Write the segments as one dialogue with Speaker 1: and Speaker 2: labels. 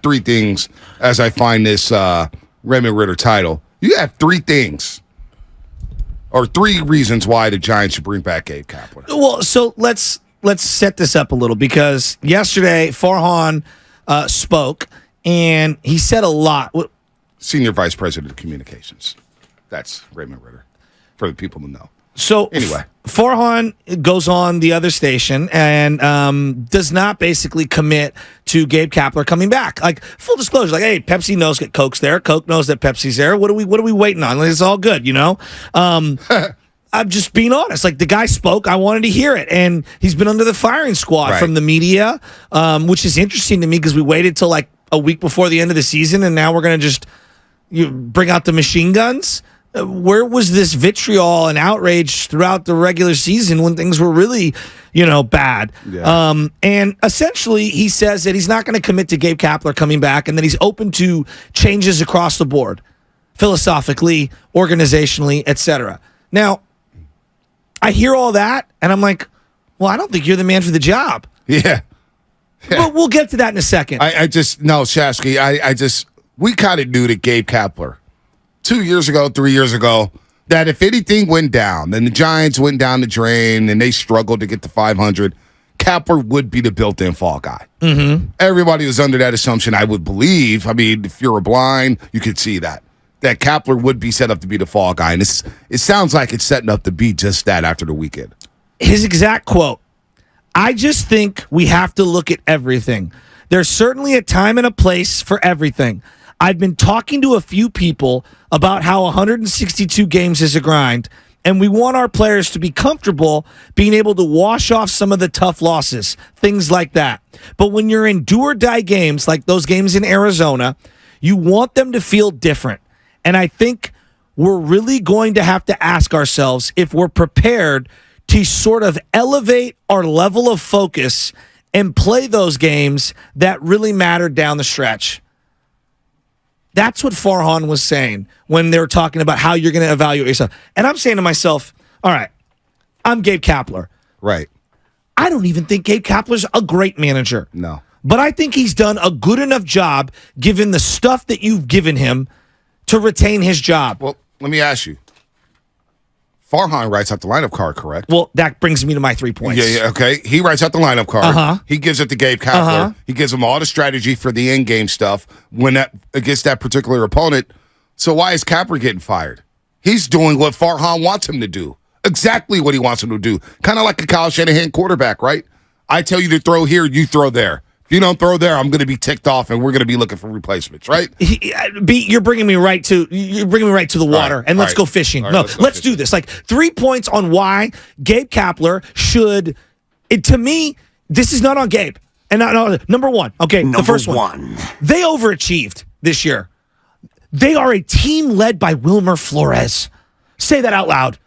Speaker 1: three things as I find this Raymond Ritter title. You have three things or three reasons why the Giants should bring back Gabe Kapler.
Speaker 2: Well, so let's set this up a little because yesterday Farhan spoke and he said a lot.
Speaker 1: Senior Vice President of Communications. That's Raymond Ritter for the people to know.
Speaker 2: So
Speaker 1: anyway,
Speaker 2: Farhan goes on the other station and does not basically commit to Gabe Kapler coming back. Like full disclosure, like, hey, Pepsi knows that Coke's there. Coke knows that Pepsi's there. What are we waiting on? Like, it's all good, you know. I'm just being honest. Like the guy spoke, I wanted to hear it, and he's been under the firing squad from the media, which is interesting to me because we waited till like a week before the end of the season, and now we're gonna just bring out the machine guns. Where was this vitriol and outrage throughout the regular season when things were really, bad? Yeah. And essentially, he says that he's not going to commit to Gabe Kapler coming back and that he's open to changes across the board, philosophically, organizationally, etc. Now, I hear all that, and I'm like, well, I don't think you're the man for the job.
Speaker 1: Yeah.
Speaker 2: But we'll get to that in a second.
Speaker 1: Shasky, we kind of knew that Gabe Kapler, 2 years ago, 3 years ago, that if anything went down, then the Giants went down the drain and they struggled to get to 500, Kapler would be the built-in fall guy. Mm-hmm. Everybody was under that assumption, I would believe. I mean, if you're a blind, you could see that Kapler would be set up to be the fall guy. And it sounds like it's setting up to be just that after the weekend.
Speaker 2: His exact quote, I just think we have to look at everything. There's certainly a time and a place for everything. I've been talking to a few people about how 162 games is a grind, and we want our players to be comfortable being able to wash off some of the tough losses, things like that. But when you're in do-or-die games, like those games in Arizona, you want them to feel different. And I think we're really going to have to ask ourselves if we're prepared to sort of elevate our level of focus and play those games that really matter down the stretch. That's what Farhan was saying when they were talking about how you're going to evaluate yourself. And I'm saying to myself, all right, I'm Gabe Kapler.
Speaker 1: Right.
Speaker 2: I don't even think Gabe Kapler's a great manager.
Speaker 1: No.
Speaker 2: But I think he's done a good enough job, given the stuff that you've given him, to retain his job.
Speaker 1: Well, let me ask you. Farhan writes out the lineup card, correct?
Speaker 2: Well, that brings me to my 3 points.
Speaker 1: Yeah, okay. He writes out the lineup card.
Speaker 2: Uh-huh.
Speaker 1: He gives it to Gabe Kapler. He gives him all the strategy for the in-game stuff against that particular opponent. So why is Kapler getting fired? He's doing what Farhan wants him to do. Exactly what he wants him to do. Kind of like a Kyle Shanahan quarterback, right? I tell you to throw here, you throw there. If you don't throw there, I'm going to be ticked off, and we're going to be looking for replacements, right?
Speaker 2: You're bringing me right to the water, and let's go fishing. Let's do this. Like 3 points on why Gabe Kapler should. To me, this is not on Gabe. And number one, okay, the first one. They overachieved this year. They are a team led by Wilmer Flores. Say that out loud.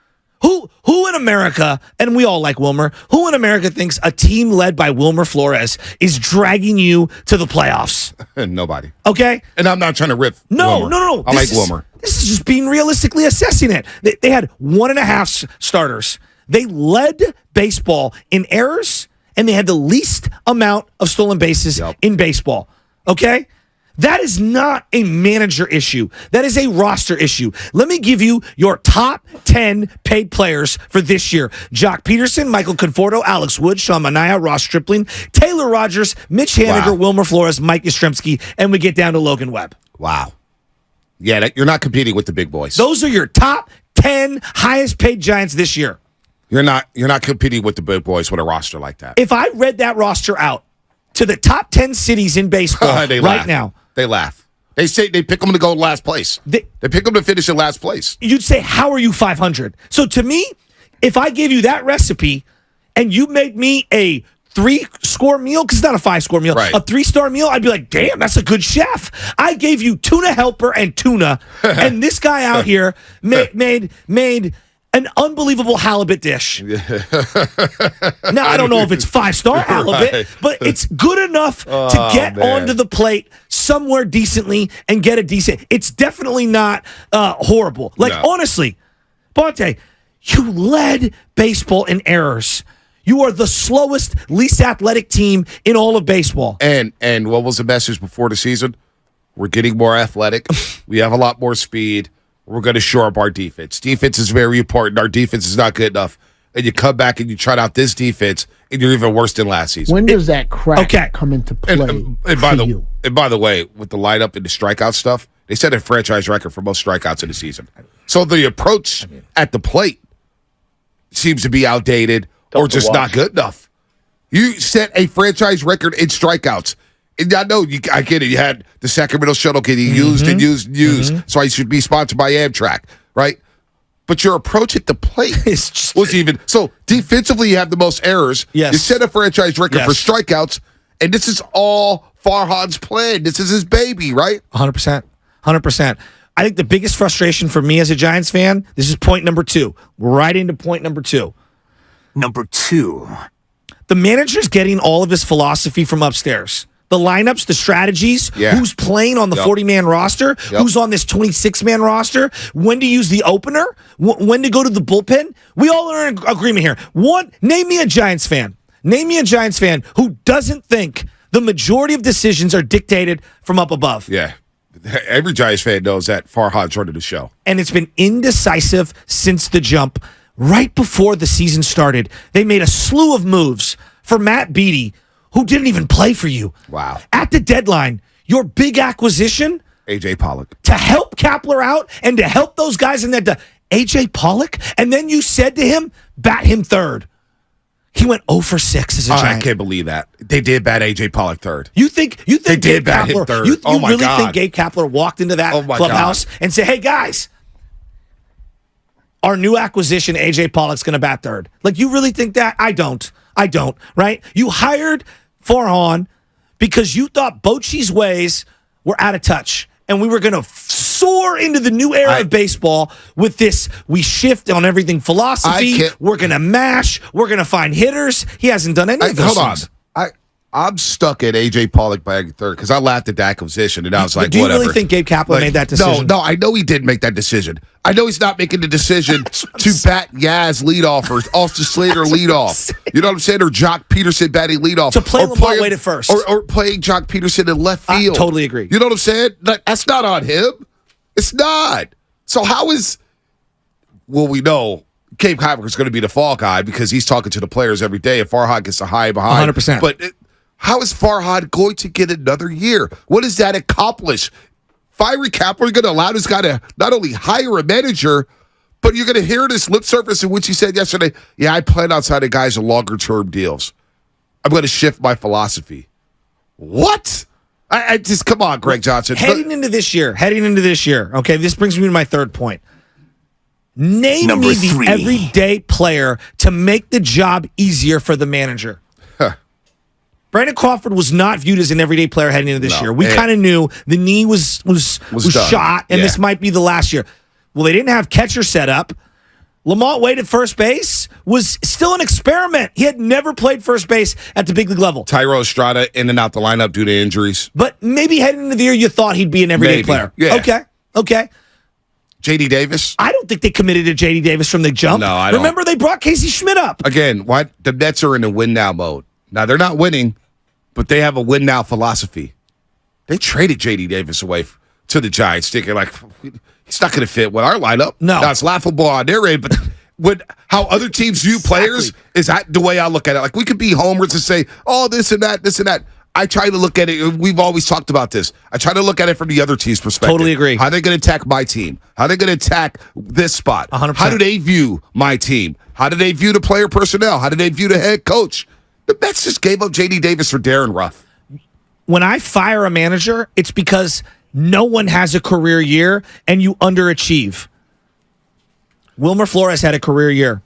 Speaker 2: Who in America, and we all like Wilmer, who in America thinks a team led by Wilmer Flores is dragging you to the playoffs?
Speaker 1: Nobody.
Speaker 2: Okay?
Speaker 1: And I'm not trying to rip
Speaker 2: Wilmer. No.
Speaker 1: I like Wilmer.
Speaker 2: This is just being realistically assessing it. They had 1.5 starters. They led baseball in errors, and they had the least amount of stolen bases in baseball. Okay? That is not a manager issue. That is a roster issue. Let me give you your top 10 paid players for this year. Jock Peterson, Michael Conforto, Alex Wood, Sean Manaea, Ross Stripling, Taylor Rogers, Mitch Haniger, Wilmer Flores, Mike Yastrzemski, and we get down to Logan Webb.
Speaker 1: Wow. Yeah, you're not competing with the big boys.
Speaker 2: Those are your top 10 highest paid Giants this year.
Speaker 1: You're not competing with the big boys with a roster like that.
Speaker 2: If I read that roster out to the top 10 cities in baseball now,
Speaker 1: they laugh. They say they pick them to go last place. They pick them to finish in last place.
Speaker 2: You'd say, how are you 500? So to me, if I gave you that recipe and you made me a 3-score meal, because it's not a 5-score meal, a 3-star meal, I'd be like, damn, that's a good chef. I gave you tuna helper and tuna, and this guy out here made an unbelievable halibut dish. Now, I don't know if it's 5-star halibut, but it's good enough to get onto the plate somewhere decently and get a decent. It's definitely not horrible. Honestly, Bonte, you led baseball in errors. You are the slowest, least athletic team in all of baseball.
Speaker 1: And what was the message before the season? We're getting more athletic. We have a lot more speed. We're going to shore up our defense. Defense is very important. Our defense is not good enough. And you come back and you try out this defense, and you're even worse than last season.
Speaker 3: When does that crack come into play
Speaker 1: and by the way, with the lineup and the strikeout stuff, they set a franchise record for most strikeouts in the season. So the approach at the plate seems to be outdated or just not good enough. You set a franchise record in strikeouts. And I know, I get it. You had the Sacramento shuttle getting used and used and used. So I should be sponsored by Amtrak, right? But your approach at the plate was even. So defensively, you have the most errors.
Speaker 2: Yes.
Speaker 1: You set a franchise record for strikeouts. And this is all Farhan's plan. This is his baby, right?
Speaker 2: 100%. 100%. I think the biggest frustration for me as a Giants fan, this is point number 2. Right into point number 2.
Speaker 4: Number 2.
Speaker 2: The manager's getting all of his philosophy from upstairs. The lineups, the strategies, who's playing on the 40-man roster, who's on this 26-man roster, when to use the opener, when to go to the bullpen. We all are in agreement here. Name me a Giants fan. Name me a Giants fan who doesn't think the majority of decisions are dictated from up above.
Speaker 1: Yeah. Every Giants fan knows that Farhan's running the show.
Speaker 2: And it's been indecisive since the jump. Right before the season started, they made a slew of moves for Matt Beattie, who didn't even play for you.
Speaker 1: Wow.
Speaker 2: At the deadline, your big acquisition,
Speaker 1: A.J. Pollock,
Speaker 2: to help Kapler out and to help those guys in that. A.J. Pollock? And then you said to him, bat him third. He went 0 for 6 as a Giant.
Speaker 1: I can't believe that. They did bat A.J. Pollock third.
Speaker 2: You think
Speaker 1: they
Speaker 2: Gabe
Speaker 1: did bat him
Speaker 2: Kapler,
Speaker 1: third?
Speaker 2: You
Speaker 1: my
Speaker 2: really
Speaker 1: God.
Speaker 2: think Gabe Kapler walked into that clubhouse and said, hey, guys, our new acquisition, A.J. Pollock's going to bat third? Like, you really think that? I don't, right? You hired Farhan because you thought Bochy's ways were out of touch, and we were going to soar into the new era of baseball with this we shift on everything philosophy. We're going to mash. We're going to find hitters. He hasn't done any of those things.
Speaker 1: I'm stuck at A.J. Pollock batting third because I laughed at that acquisition, and I was like,
Speaker 2: do you
Speaker 1: whatever.
Speaker 2: really think Gabe Kapler made that decision?
Speaker 1: No, I know he didn't make that decision. I know he's not making the decision to bat Yaz leadoff or Austin Slater leadoff. You know what I'm saying? Or Jock Peterson batting leadoff.
Speaker 2: To play Lamont Wade at first.
Speaker 1: Or playing Jock Peterson in left field.
Speaker 2: I totally agree.
Speaker 1: You know what I'm saying? That's not on him. It's not. So how is... Well, we know Gabe Kapler is going to be the fall guy because he's talking to the players every day, and Farhan gets a high behind.
Speaker 2: 100%.
Speaker 1: But how is Farhan going to get another year? What does that accomplish? Firing Kapler, you're going to allow this guy to not only hire a manager, but you're going to hear this lip service in which he said yesterday, yeah, I plan on signing guys in longer-term deals. I'm going to shift my philosophy. What? I just, come on, Greg Johnson.
Speaker 2: Heading into this year, okay, this brings me to my third point. Name
Speaker 4: Number
Speaker 2: me the
Speaker 4: 3.
Speaker 2: everyday player to make the job easier for the manager. Brandon Crawford was not viewed as an everyday player heading into this year. We kind of knew the knee was shot, and this might be the last year. Well, they didn't have catcher set up. Lamont Wade at first base was still an experiment. He had never played first base at the big league level.
Speaker 1: Tyro Estrada in and out the lineup due to injuries.
Speaker 2: But maybe heading into the year, you thought he'd be an everyday player.
Speaker 1: Yeah.
Speaker 2: Okay.
Speaker 1: J.D. Davis?
Speaker 2: I don't think they committed to J.D. Davis from the jump.
Speaker 1: No, I don't.
Speaker 2: Remember, they brought Casey Schmidt up.
Speaker 1: Again, what? The Nets are in a win-now mode. Now, they're not winning, but they have a win-now philosophy. They traded J.D. Davis away to the Giants, thinking, like, he's not going to fit with our lineup.
Speaker 2: No.
Speaker 1: Now, it's laughable on their end, but how other teams view players, is that the way I look at it? Like, we could be homers and say, oh, this and that, this and that. I try to look at it. We've always talked about this. I try to look at it from the other team's perspective.
Speaker 2: Totally agree.
Speaker 1: How are they going to attack my team? How are they going to attack this spot?
Speaker 2: 100%.
Speaker 1: How do they view my team? How do they view the player personnel? How do they view the head coach? The Mets just gave up J.D. Davis for Darren Ruff.
Speaker 2: When I fire a manager, it's because no one has a career year and you underachieve. Wilmer Flores had a career year.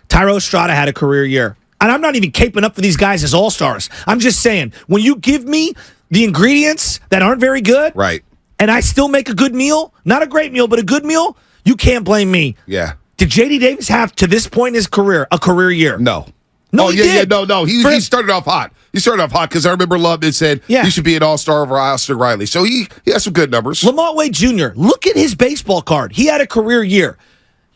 Speaker 2: Tyro Estrada had a career year. And I'm not even caping up for these guys as all-stars. I'm just saying, when you give me the ingredients that aren't very good,
Speaker 1: right,
Speaker 2: and I still make a good meal, not a great meal, but a good meal, you can't blame me.
Speaker 1: Yeah.
Speaker 2: Did J.D. Davis have, to this point in his career, a career year?
Speaker 1: No.
Speaker 2: No, he did.
Speaker 1: No. He started off hot. He started off hot because I remember Lubman said he should be an all-star over Austin Riley. So he has some good numbers.
Speaker 2: Lamont Wade Jr., look at his baseball card. He had a career year.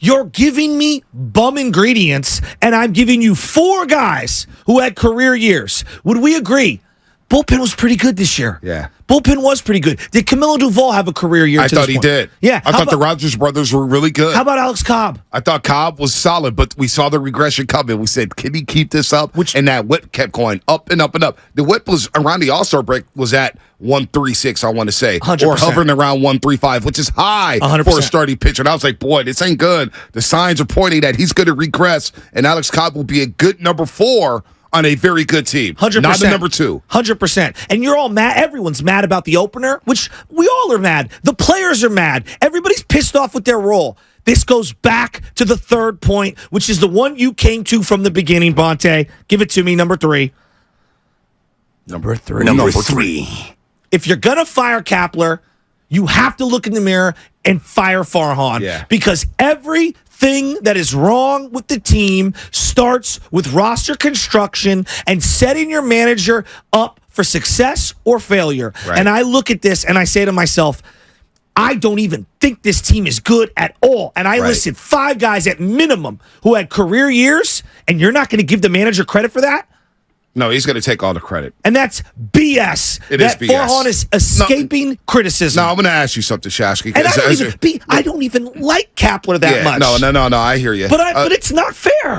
Speaker 2: You're giving me bum ingredients, and I'm giving you 4 guys who had career years. Would we agree? Bullpen was pretty good this year.
Speaker 1: Yeah.
Speaker 2: Bullpen was pretty good. Did Camilo Duvall have a career year?
Speaker 1: I thought he did.
Speaker 2: Yeah.
Speaker 1: I thought the Rogers brothers were really good.
Speaker 2: How about Alex Cobb?
Speaker 1: I thought Cobb was solid, but we saw the regression coming. We said, can he keep this up? And that whip kept going up and up and up. The whip was around the All-Star break was at 136, I want to say.
Speaker 2: 100%.
Speaker 1: Or hovering around 135, which is high
Speaker 2: 100%.
Speaker 1: for a starting pitcher. And I was like, boy, this ain't good. The signs are pointing that he's going to regress, and Alex Cobb will be a good number 4 on a very good team.
Speaker 2: 100%.
Speaker 1: Not the number 2.
Speaker 2: 100%. And you're all mad. Everyone's mad about the opener, which we all are mad. The players are mad. Everybody's pissed off with their role. This goes back to the third point, which is the one you came to from the beginning, Bonte. Give it to me, number 3.
Speaker 4: Number 3.
Speaker 2: If you're going to fire Kapler, you have to look in the mirror and fire Farhan.
Speaker 1: Yeah.
Speaker 2: Because everything that is wrong with the team starts with roster construction and setting your manager up for success or failure.
Speaker 1: Right.
Speaker 2: And I look at this and I say to myself, I don't even think this team is good at all. And I listed 5 guys at minimum who had career years, and you're not going to give the manager credit for that?
Speaker 1: No, he's going to take all the credit.
Speaker 2: And that's BS.
Speaker 1: It is BS.
Speaker 2: Farhan is escaping criticism.
Speaker 1: No, I'm going to ask you something, Shasky.
Speaker 2: And I don't even like Kapler that much.
Speaker 1: No, I hear you.
Speaker 2: But it's not fair.